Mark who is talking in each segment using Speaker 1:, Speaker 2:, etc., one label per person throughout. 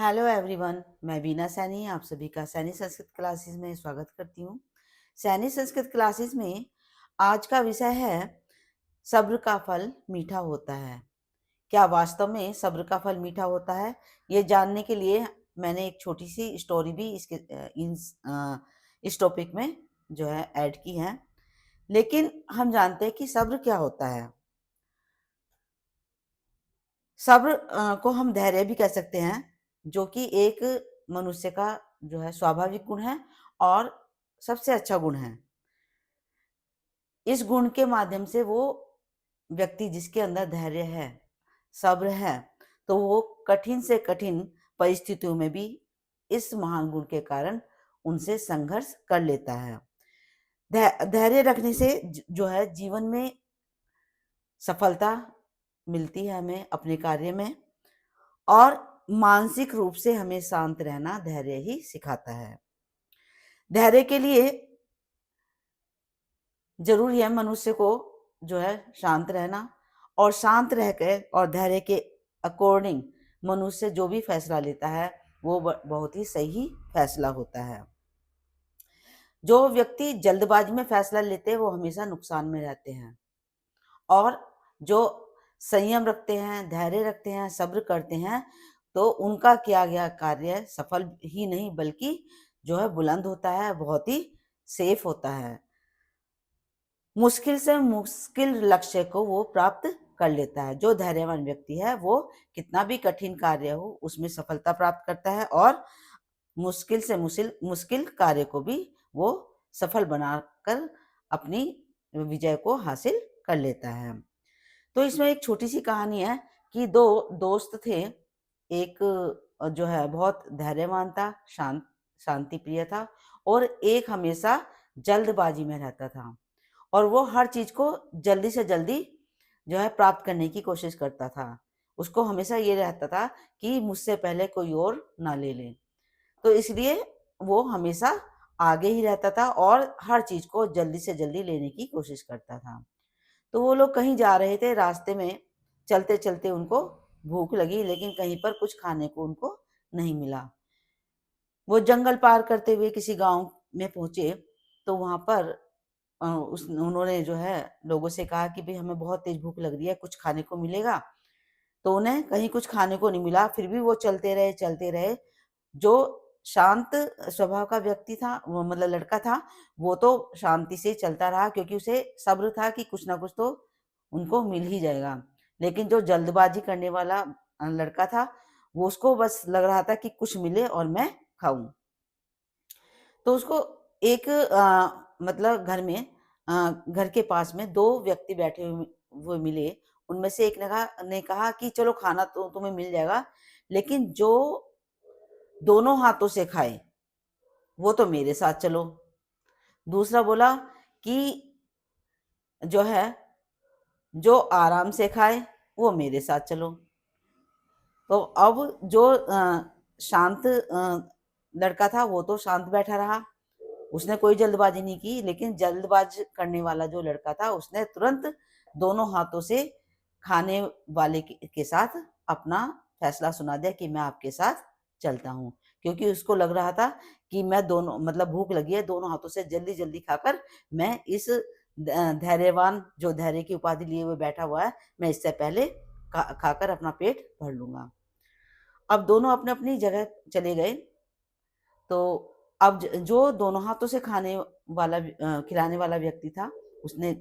Speaker 1: Hello everyone, मैं बीना सैनी आप सभी का सैनी संस्कृत क्लासेस में स्वागत करती हूँ। सैनी संस्कृत क्लासेस में आज का विषय है सब्र का फल मीठा होता है। क्या वास्तव में सब्र का फल मीठा होता है? ये जानने के लिए मैंने एक छोटी सी स्टोरी भी इस टॉपिक में जो है ऐड की है। लेकिन हम जानते हैं कि सब्र क्या होता है। सब्र को हम धैर्य भी कह सकते हैं, जो कि एक मनुष्य का जो है स्वाभाविक गुण है और सबसे अच्छा गुण है। इस गुण के माध्यम से वो व्यक्ति जिसके अंदर धैर्य है, सब्र है, तो वो कठिन से कठिन परिस्थितियों में भी इस महान गुण के कारण उनसे संघर्ष कर लेता है। धैर्य रखने से जो है जीवन में सफलता मिलती है हमें अपने कार्य में, और मानसिक रूप से हमें शांत रहना धैर्य ही सिखाता है। धैर्य के लिए जरूरी है मनुष्य को जो है शांत रहना, और शांत रहकर और धैर्य के अकॉर्डिंग मनुष्य जो भी फैसला लेता है वो बहुत ही सही फैसला होता है। जो व्यक्ति जल्दबाजी में फैसला लेते हैं वो हमेशा नुकसान में रहते हैं, और जो संयम रखते हैं, धैर्य रखते हैं, सब्र करते हैं, तो उनका किया गया कार्य सफल ही नहीं बल्कि जो है बुलंद होता है, बहुत ही सेफ होता है। मुश्किल से मुश्किल लक्ष्य को वो प्राप्त कर लेता है। जो धैर्यवान व्यक्ति है वो कितना भी कठिन कार्य हो उसमें सफलता प्राप्त करता है, और मुश्किल से मुश्किल मुश्किल कार्य को भी वो सफल बनाकर अपनी विजय को हासिल कर लेता है। तो इसमें एक छोटी सी कहानी है कि दो दोस्त थे। एक जो है बहुत धैर्यवान था, शांति प्रिय था, और एक हमेशा जल्दबाजी में रहता था, और वो हर चीज को जल्दी से जल्दी जो है प्राप्त करने की कोशिश करता था। उसको हमेशा ये रहता था कि मुझसे पहले कोई और ना ले ले, तो इसलिए वो हमेशा आगे ही रहता था और हर चीज को जल्दी से जल्दी लेने की कोशिश करता था। तो वो लोग कहीं जा रहे थे, रास्ते में चलते चलते उनको भूख लगी, लेकिन कहीं पर कुछ खाने को उनको नहीं मिला। वो जंगल पार करते हुए किसी गांव में पहुंचे, तो वहां पर उस उन्होंने जो है लोगों से कहा कि भाई हमें बहुत तेज भूख लग रही है, कुछ खाने को मिलेगा? तो उन्हें कहीं कुछ खाने को नहीं मिला, फिर भी वो चलते रहे चलते रहे। जो शांत स्वभाव का व्यक्ति था, वो मतलब लड़का था, वो तो शांति से चलता रहा क्योंकि उसे सब्र था कि कुछ ना कुछ तो उनको मिल ही जाएगा। लेकिन जो जल्दबाजी करने वाला लड़का था, वो उसको बस लग रहा था कि कुछ मिले और मैं खाऊं। तो उसको एक मतलब घर के पास में दो व्यक्ति बैठे हुए मिले। उनमें से एक ने कहा कि चलो खाना तो तुम्हें मिल जाएगा, लेकिन जो दोनों हाथों से खाए वो तो मेरे साथ चलो। दूसरा बोला कि जो है जो आराम से खाए वो मेरे साथ चलो। तो अब जो शांत लड़का था वो तो शांत बैठा रहा, उसने कोई जल्दबाजी नहीं की, लेकिन जल्दबाज करने वाला जो लड़का था उसने तुरंत दोनों हाथों से खाने वाले के साथ अपना फैसला सुना दिया कि मैं आपके साथ चलता हूँ, क्योंकि उसको लग रहा था कि मैं दोनों मतलब भूख लगी है, दोनों हाथों से जल्दी जल्दी खाकर मैं इस धैर्यवान जो धैर्य की उपाधि लिए हुए बैठा हुआ है, मैं इससे पहले खाकर अपना पेट भर लूंगा। अब दोनों अपने अपनी जगह चले गए। तो अब जो दोनों हाथों से खाने वाला खिलाने वाला व्यक्ति था, उसने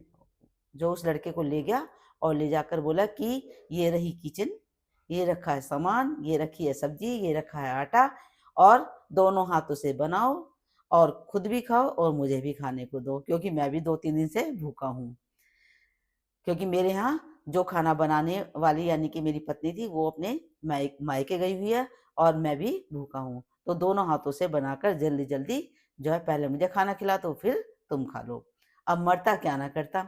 Speaker 1: जो उस लड़के को ले गया और ले जाकर बोला कि ये रही किचन, ये रखा है सामान, ये रखी है सब्जी, ये रखा है आटा, और दोनों हाथों से बनाओ और खुद भी खाओ और मुझे भी खाने को दो, क्योंकि मैं भी 2-3 दिन से भूखा हूँ। क्योंकि मेरे यहाँ जो खाना बनाने वाली यानी कि मेरी पत्नी थी वो अपने मायके गई हुई है और मैं भी भूखा हूँ। तो दोनों हाथों से बनाकर जल्दी जल्दी जो है पहले मुझे खाना खिला दो, फिर तुम खा लो। अब मरता क्या ना करता।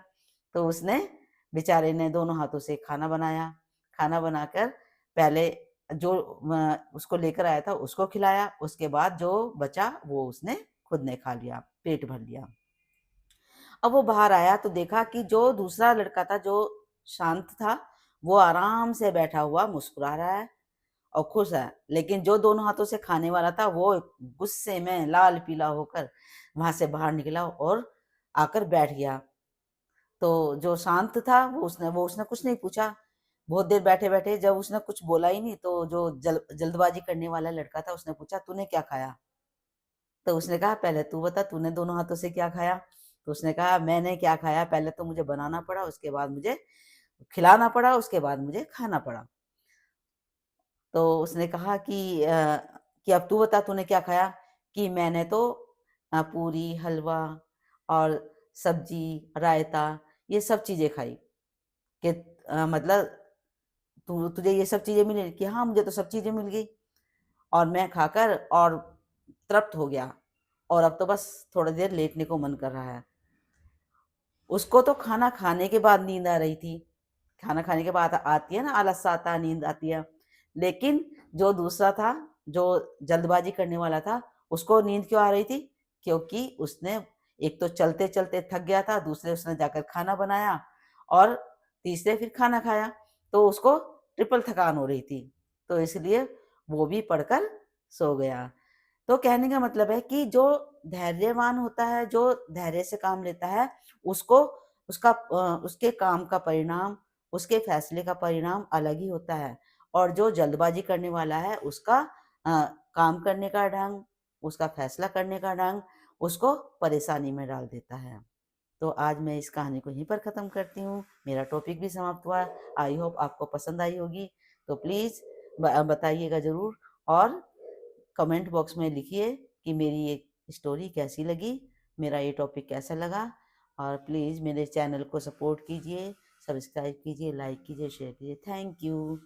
Speaker 1: तो उसने बेचारे ने दोनों हाथों से खाना बनाया। खाना बनाकर पहले जो उसको लेकर आया था उसको खिलाया, उसके बाद जो बचा वो उसने खुद ने खा लिया, पेट भर लिया। अब वो बाहर आया तो देखा कि जो दूसरा लड़का था जो शांत था, वो आराम से बैठा हुआ मुस्कुरा रहा है, और खुश है। लेकिन जो दोनों हाथों से खाने वाला था वो गुस्से में लाल पीला होकर वहाँ से बाहर निकला और आकर बैठ गया। तो जो शांत था वो उसने कुछ नहीं पूछा। बहुत देर बैठे-बैठे जब उसने कुछ बोला ही नहीं तो जो जल्दबाजी करने वाला लड़का था उसने पूछा, तूने क्या खाया? तो उसने कहा, पहले तू बता तूने दोनों हाथों से क्या खाया? तो उसने कहा, मैंने क्या खाया, पहले तो मुझे बनाना पड़ा, उसके बाद मुझे खिलाना पड़ा, उसके बाद मुझे खाना पड़ा। तो उसने कहा कि अब तू बता तूने क्या खाया? कि मैंने तो पूरी, हलवा और सब्जी, रायता ये सब चीज़ें खाई। कि मतलब तुझे ये सब चीज़ें मिली? कि हाँ, मुझे तो सब चीज़ें मिल गई और मैं खाकर और तृप्त हो गया और अब तो बस थोड़ी देर लेटने को मन कर रहा है। उसको तो खाना खाने के बाद नींद आ रही थी। खाना खाने के बाद आती है ना, आलस सा आता है, नींद आती है। लेकिन जो दूसरा था, जो जल्दबाजी करने वाला था, उसको नींद क्यों आ रही थी? क्योंकि उसने एक तो चलते-चलते थक गया था, दूसरे उसने जाकर खाना बनाया और तीसरे फिर खाना खाया। तो उसको ट्रिपल थकान हो रही थी। तो इसलिए वो भी पढ़कर सो गया। तो कहने का मतलब है कि जो धैर्यवान होता है, जो धैर्य से काम लेता है, उसको उसके काम का परिणाम, उसके फैसले का परिणाम अलग ही होता है। और जो जल्दबाजी करने वाला है, उसका काम करने का ढंग, उसका फैसला करने का ढंग, उसको परेशानी में डाल देता है। तो आज मैं इस कहानी को यहीं पर ख़त्म करती हूँ। मेरा टॉपिक भी समाप्त हुआ। आई होप आपको पसंद आई होगी। तो प्लीज़ बताइएगा ज़रूर और कमेंट बॉक्स में लिखिए कि मेरी ये स्टोरी कैसी लगी, मेरा ये टॉपिक कैसा लगा और प्लीज़ मेरे चैनल को सपोर्ट कीजिए, सब्सक्राइब कीजिए, लाइक कीजिए, शेयर कीजिए। Thank you.